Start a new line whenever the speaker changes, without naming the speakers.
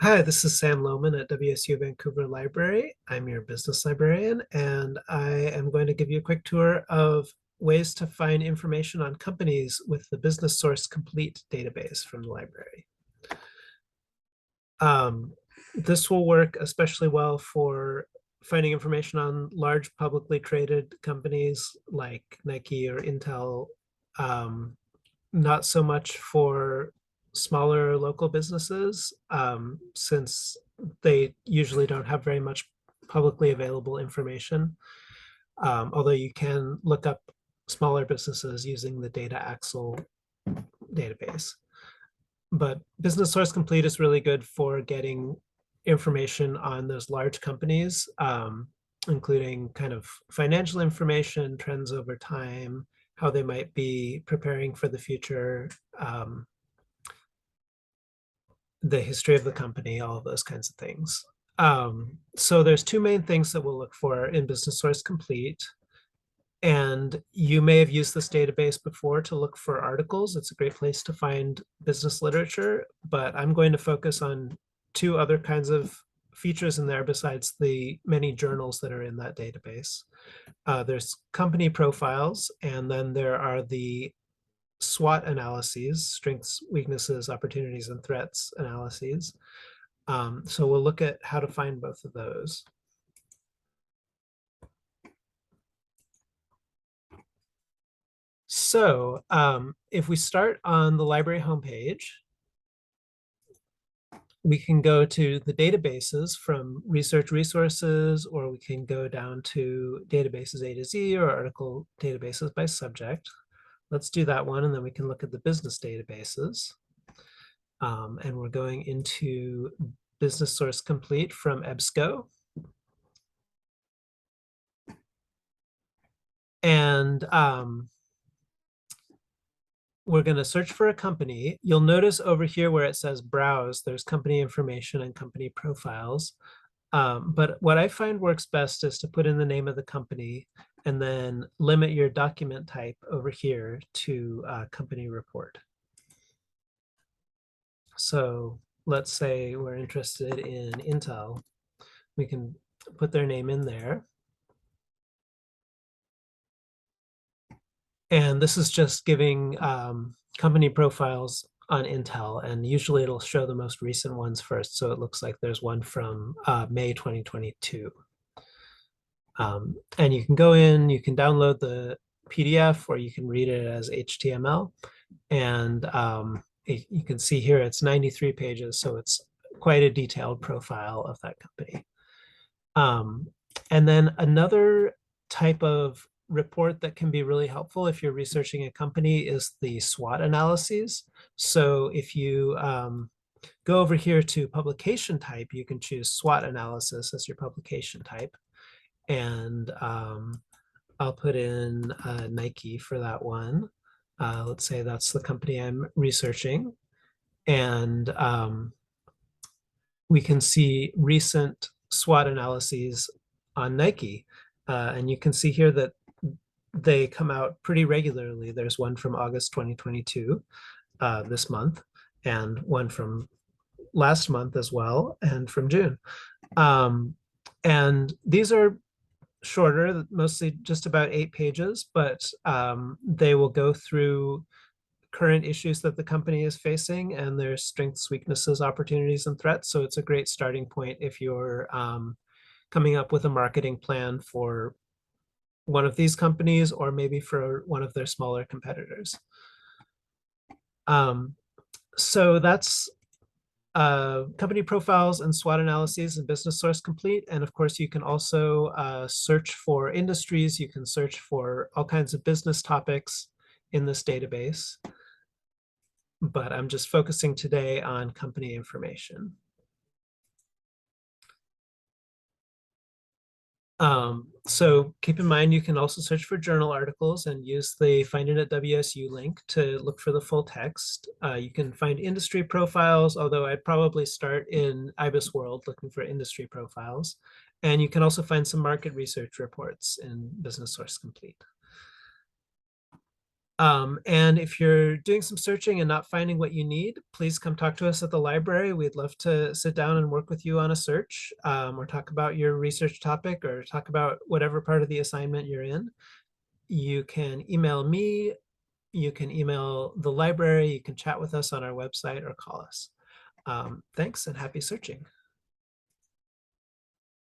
Hi, this is Sam Lohman at WSU Vancouver Library. I'm your business librarian, and I am going to give you a quick tour of ways to find information on companies with the Business Source Complete database from the library. This will work especially well for finding information on large publicly traded companies like Nike or Intel. Not so much for smaller local businesses, since they usually don't have very much publicly available information. Although you can look up smaller businesses using the Data Axle database. But Business Source Complete is really good for getting information on those large companies, including kind of financial information, trends over time, how they might be preparing for the future, the history of the company, all of those kinds of things. So there's two main things that we'll look for in Business Source Complete. And you may have used this database before to look for articles. It's a great place to find business literature, but I'm going to focus on two other kinds of features in there besides the many journals that are in that database. There's company profiles, and then there are the SWOT analyses, strengths, weaknesses, opportunities, and threats analyses. So we'll look at how to find both of those. So if we start on the library homepage, we can go to the databases from research resources, or we can go down to databases A to Z or article databases by subject. Let's do that one, and then we can look at the business databases. And we're going into Business Source Complete from EBSCO. And we're going to search for a company. You'll notice over here where it says browse, there's company information and company profiles. But what I find works best is to put in the name of the company and then limit your document type over here to company report. So let's say we're interested in Intel. We can put their name in there. And this is just giving company profiles on Intel, and usually it'll show the most recent ones first. So it looks like there's one from May 2022. And you can go in, you can download the PDF, or you can read it as HTML. And you can see here it's 93 pages, so it's quite a detailed profile of that company. And then another type of report that can be really helpful if you're researching a company is the SWOT analyses. So if you go over here to publication type, you can choose SWOT analysis as your publication type. And I'll put in Nike for that one. Let's say that's the company I'm researching. And we can see recent SWOT analyses on Nike. And you can see here that they come out pretty regularly. There's one from August 2022, this month, and one from last month as well, and from June. And these are shorter, mostly just about 8 pages, but they will go through current issues that the company is facing and their strengths, weaknesses, opportunities, and threats. So it's a great starting point if you're coming up with a marketing plan for one of these companies, or maybe for one of their smaller competitors. So that's company profiles and SWOT analyses and Business Source Complete. And of course, you can also search for industries. You can search for all kinds of business topics in this database. But I'm just focusing today on company information. So keep in mind, you can also search for journal articles and use the Find It at WSU link to look for the full text. You can find industry profiles, although I'd probably start in IBIS World looking for industry profiles. And you can also find some market research reports in Business Source Complete. And if you're doing some searching and not finding what you need, please come talk to us at the library. We'd love to sit down and work with you on a search, or talk about your research topic, or talk about whatever part of the assignment you're in. You can email me, you can email the library, you can chat with us on our website or call us. Thanks and happy searching.